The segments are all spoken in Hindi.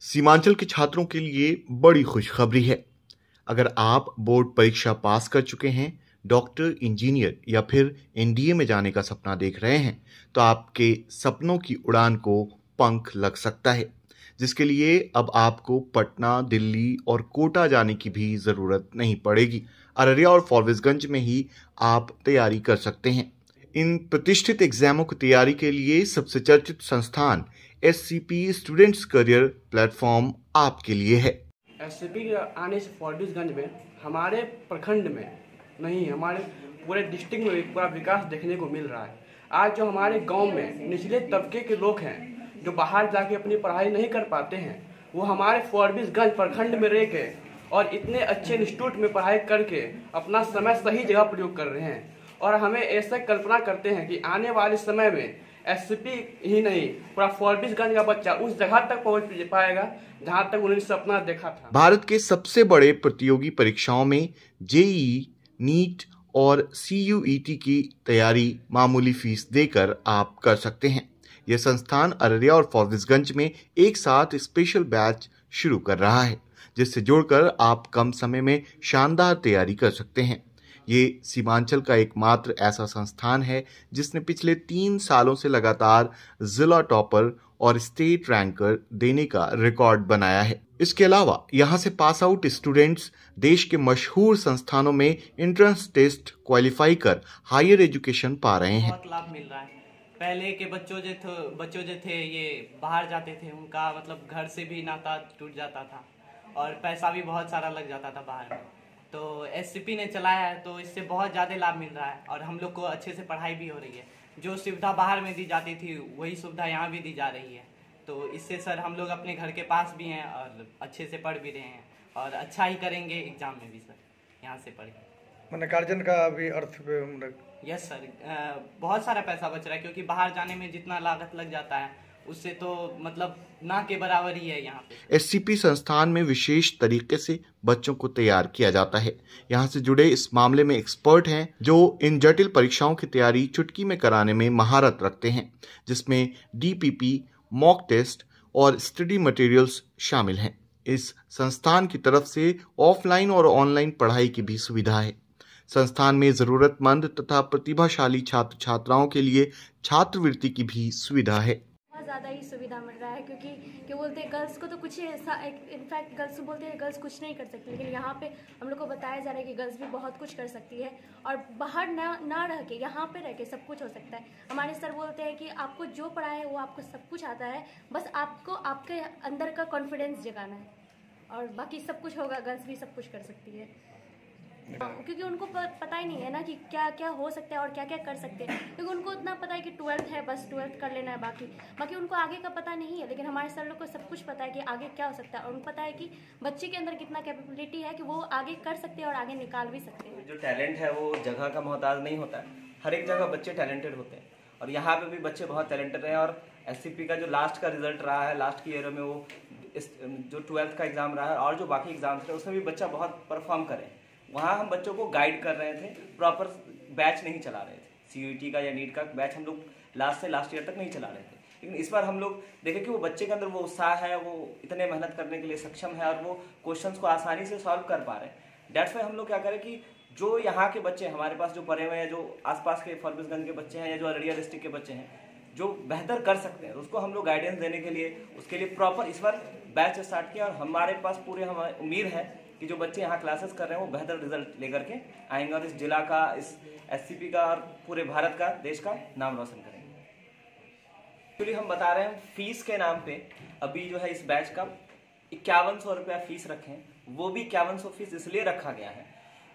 सीमांचल के छात्रों के लिए बड़ी खुशखबरी है। अगर आप बोर्ड परीक्षा पास कर चुके हैं, डॉक्टर, इंजीनियर या फिर एनडीए में जाने का सपना देख रहे हैं, तो आपके सपनों की उड़ान को पंख लग सकता है, जिसके लिए अब आपको पटना, दिल्ली और कोटा जाने की भी ज़रूरत नहीं पड़ेगी। अररिया और फॉरबिसगंज में ही आप तैयारी कर सकते हैं। इन प्रतिष्ठित एग्जामों की तैयारी के लिए सबसे चर्चित संस्थान एससीपी स्टूडेंट्स करियर प्लेटफॉर्म आपके लिए है। एससीपी के आने से फॉरबिसगंज में हमारे प्रखंड में नहीं, हमारे पूरे डिस्ट्रिक्ट में पूरा विकास देखने को मिल रहा है। आज जो हमारे गांव में निचले तबके के लोग हैं जो बाहर जाके अपनी पढ़ाई नहीं कर पाते हैं, वो हमारे फॉरबिसगंज प्रखंड में रह के और इतने अच्छे इंस्टीट्यूट में पढ़ाई करके अपना समय सही जगह प्रयोग कर रहे हैं। और हमें ऐसा कल्पना करते हैं कि आने वाले समय में एससीपी ही नहीं, पूरा फॉरबिसगंज का बच्चा उस जगह तक पहुंच पाएगा जहां तक उन्होंने सपना देखा था। भारत के सबसे बड़े प्रतियोगी परीक्षाओं में जेईई, नीट और सीयूईटी की तैयारी मामूली फीस देकर आप कर सकते हैं। यह संस्थान अररिया और फॉरबिसगंज में एक साथ स्पेशल बैच शुरू कर रहा है, जिससे जुड़कर आप कम समय में शानदार तैयारी कर सकते हैं। ये सीमांचल का एकमात्र ऐसा संस्थान है जिसने पिछले 3 सालों से लगातार जिला टॉपर और स्टेट रैंकर देने का रिकॉर्ड बनाया है। इसके अलावा यहाँ से पास आउट स्टूडेंट्स देश के मशहूर संस्थानों में एंट्रेंस टेस्ट क्वालिफाई कर हायर एजुकेशन पा रहे हैं। बहुत लाभ मिल रहा है। पहले के बच्चों जो थे ये बाहर जाते थे, उनका मतलब घर से भी नाता टूट जाता था और पैसा भी बहुत सारा लग जाता था बाहर में। तो एससीपी ने चलाया है तो इससे बहुत ज़्यादा लाभ मिल रहा है और हम लोग को अच्छे से पढ़ाई भी हो रही है। जो सुविधा बाहर में दी जाती थी वही सुविधा यहाँ भी दी जा रही है। तो इससे सर हम लोग अपने घर के पास भी हैं और अच्छे से पढ़ भी रहे हैं और अच्छा ही करेंगे एग्जाम में भी सर, यहाँ से पढ़ के। मैंने गार्जियन का भी अर्थ यस सर, बहुत सारा पैसा बच रहा है क्योंकि बाहर जाने में जितना लागत लग जाता है उससे तो मतलब ना के बराबर ही है यहाँ पे। एससीपी संस्थान में विशेष तरीके से बच्चों को तैयार किया जाता है। यहाँ से जुड़े इस मामले में एक्सपर्ट हैं जो इन जटिल परीक्षाओं की तैयारी चुटकी में कराने में महारत रखते हैं, जिसमें डीपीपी, मॉक टेस्ट और स्टडी मटेरियल्स शामिल हैं। इस संस्थान की तरफ से ऑफलाइन और ऑनलाइन पढ़ाई की भी सुविधा है। संस्थान में जरूरतमंद तथा प्रतिभाशाली छात्र छात्राओं के लिए छात्रवृत्ति की भी सुविधा है। ज़्यादा ही सुविधा मिल रहा है क्योंकि क्या बोलते हैं, गर्ल्स को तो कुछ इनफैक्ट गर्ल्स बोलते हैं गर्ल्स कुछ नहीं कर सकती, लेकिन यहाँ पे हम लोग को बताया जा रहा है कि गर्ल्स भी बहुत कुछ कर सकती है और बाहर ना रह के यहाँ पे रह के सब कुछ हो सकता है। हमारे सर बोलते हैं कि आपको जो पढ़ा है वो आपको सब कुछ आता है, बस आपको आपके अंदर का कॉन्फिडेंस जगाना है और बाकी सब कुछ होगा। गर्ल्स भी सब कुछ कर सकती है क्योंकि उनको पता ही नहीं है ना कि क्या क्या हो सकता है और क्या क्या कर सकते हैं, क्योंकि उनको इतना पता है कि 12th है, बस 12th कर लेना है, बाकी उनको आगे का पता नहीं है। लेकिन हमारे सर लोग को सब कुछ पता है कि आगे क्या हो सकता है और उनको पता है कि बच्चे के अंदर कितना कैपेबिलिटी है कि वो आगे कर सकते हैं और आगे निकाल भी सकते हैं। जो टैलेंट है वो जगह का मोहताज नहीं होता है, हर एक जगह बच्चे टैलेंटेड होते हैं और यहाँ पे भी बच्चे बहुत टैलेंटेड हैं। और एससीपी का जो लास्ट का रिजल्ट रहा है, लास्ट की ईयर में वो जो 12th का एग्जाम रहा है और जो बाकी एग्जाम्स थे उसमें भी बच्चा बहुत परफॉर्म करे। वहाँ हम बच्चों को गाइड कर रहे थे, प्रॉपर बैच नहीं चला रहे थे। सीयूईटी का या नीट का बैच हम लोग लास्ट ईयर तक नहीं चला रहे थे, लेकिन इस बार हम लोग देखें कि वो बच्चे के अंदर वो उत्साह है, वो इतने मेहनत करने के लिए सक्षम है और वो क्वेश्चंस को आसानी से सॉल्व कर पा रहे हैं। डेट्स वाई हम लोग क्या करें कि जो यहाँ के बच्चे हमारे पास जो पढ़े हुए हैं, जो आसपास के फॉरबिसगंज के बच्चे हैं या जो अररिया डिस्ट्रिक्ट के बच्चे हैं जो बेहतर कर सकते हैं, उसको हम लोग गाइडेंस देने के लिए उसके लिए प्रॉपर इस बार बैच स्टार्ट किया और हमारे पास पूरे हमारी उम्मीद है कि जो बच्चे यहाँ क्लासेस कर रहे हैं वो बेहतर रिजल्ट लेकर के आएंगे और इस जिला का, इस एससीपी का और पूरे भारत का, देश का नाम रोशन करेंगे। एक्चुअली हम बता रहे हैं फीस के नाम पे अभी जो है इस बैच का 5100 रुपया फीस रखें। वो भी 5100 फीस इसलिए रखा गया है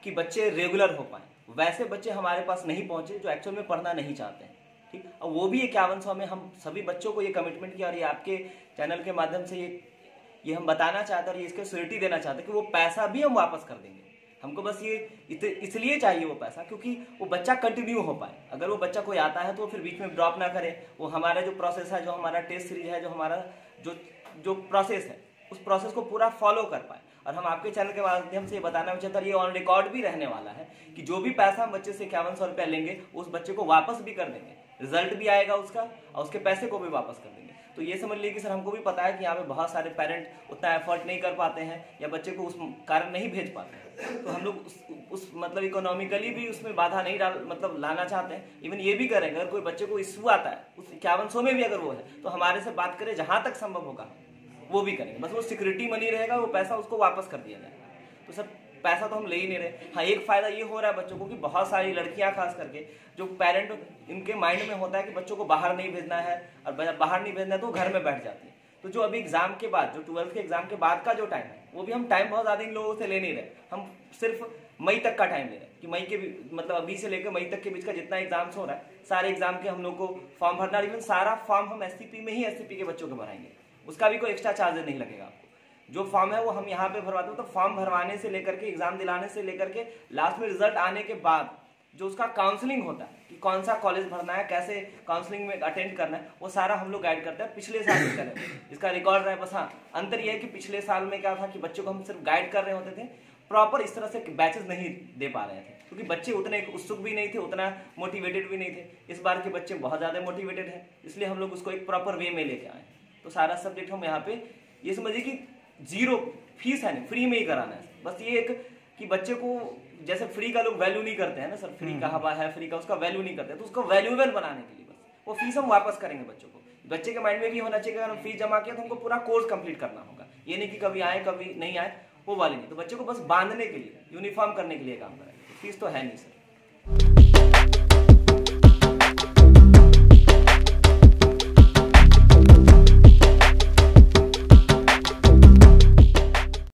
कि बच्चे रेगुलर हो पाए। वैसे बच्चे हमारे पास नहीं पहुंचे जो एक्चुअल में पढ़ना नहीं चाहते हैं, ठीक। और वो भी 5100 में हम सभी बच्चों को ये कमिटमेंट किया और ये आपके चैनल के माध्यम से ये हम बताना चाहते हैं और ये इसके श्योरिटी देना चाहते हैं कि वो पैसा भी हम वापस कर देंगे। हमको बस ये इसलिए चाहिए वो पैसा क्योंकि वो बच्चा कंटिन्यू हो पाए। अगर वो बच्चा कोई आता है तो फिर बीच में ड्रॉप ना करे। वो हमारा जो प्रोसेस है, जो हमारा टेस्ट सीरीज है, जो हमारा जो प्रोसेस है, उस प्रोसेस को पूरा फॉलो कर पाए। और हम आपके चैनल के माध्यम से ये बताना चाहते हैं, ये ऑन रिकॉर्ड भी रहने वाला है कि जो भी पैसा हम बच्चे से 5100 रुपया लेंगे उस बच्चे को वापस भी कर देंगे, रिजल्ट भी आएगा उसका और उसके पैसे को भी वापस कर देंगे। तो ये समझ लीजिए कि सर हमको भी पता है कि यहाँ पे बहुत सारे पेरेंट उतना एफर्ट नहीं कर पाते हैं या बच्चे को उस कारण नहीं भेज पाते हैं, तो हम लोग उस मतलब इकोनॉमिकली भी उसमें बाधा नहीं लाना चाहते हैं। इवन ये भी करेंगे, अगर कोई बच्चे को इशू आता है उस 5100 में भी अगर वो है तो हमारे से बात करें, जहाँ तक संभव होगा वो भी करेंगे, बस वो सिक्योरिटी मनी रहेगा, वो पैसा उसको वापस कर दिया जाएगा। तो सर पैसा तो हम ले ही नहीं रहे। हाँ, एक फायदा ये हो रहा है बच्चों को कि बहुत सारी लड़कियां खास करके जो पेरेंट इनके माइंड में होता है कि बच्चों को बाहर नहीं भेजना है, और बाहर नहीं भेजना है तो घर में बैठ जाती है। तो जो अभी एग्जाम के बाद, जो 12th के एग्जाम के बाद का जो टाइम है, वो भी हम टाइम बहुत ज्यादा इन लोगों से ले नहीं रहे, हम सिर्फ मई तक का टाइम ले रहे हैं कि मई के मतलब अभी से लेकर मई तक के बीच का जितना एग्जाम्स हो रहा है, सारे एग्जाम के हम लोग को फॉर्म भरना, इवन सारा फॉर्म हम SCP में ही SCP के बच्चों को भराएंगे, उसका भी कोई एक्स्ट्रा चार्जेस नहीं लगेगा आपको। जो फॉर्म है वो हम यहाँ पे भरवाते हैं। तो फॉर्म भरवाने से लेकर के, एग्जाम दिलाने से लेकर के, लास्ट में रिजल्ट आने के बाद जो उसका काउंसलिंग होता है कि कौन सा कॉलेज भरना है, कैसे काउंसलिंग में अटेंड करना है, वो सारा हम लोग गाइड करते हैं। पिछले साल से करें, इसका रिकॉर्ड रहा है। बस हाँ, अंतर यह है कि पिछले साल में क्या था कि बच्चों को हम सिर्फ गाइड कर रहे होते थे, प्रॉपर इस तरह से बैचेस नहीं दे पा रहे थे, क्योंकि बच्चे उतने उत्सुक भी नहीं थे, उतना मोटिवेटेड भी नहीं थे। इस बार के बच्चे बहुत ज़्यादा मोटिवेटेड हैं, इसलिए हम लोग उसको एक प्रॉपर वे में लेके आए। तो सारा सब्जेक्ट हम यहाँ पे ये समझिए कि 0 फीस है, नहीं, फ्री में ही कराना है। बस ये एक कि बच्चे को, जैसे फ्री का लोग वैल्यू नहीं करते हैं ना सर, फ्री का हवा है, फ्री का उसका वैल्यू नहीं करते, तो उसको वैल्यूएबल बनाने के लिए बस वो फीस हम वापस करेंगे बच्चों को। बच्चे के माइंड में भी होना चाहिए कि अगर हम फीस जमा किया तो हमको पूरा कोर्स कंप्लीट करना होगा, ये नहीं कि कभी आए कभी नहीं आए, वो वाले नहीं। तो बच्चे को बस बांधने के लिए, यूनिफॉर्म करने के लिए काम करेंगे, फीस तो है नहीं सर।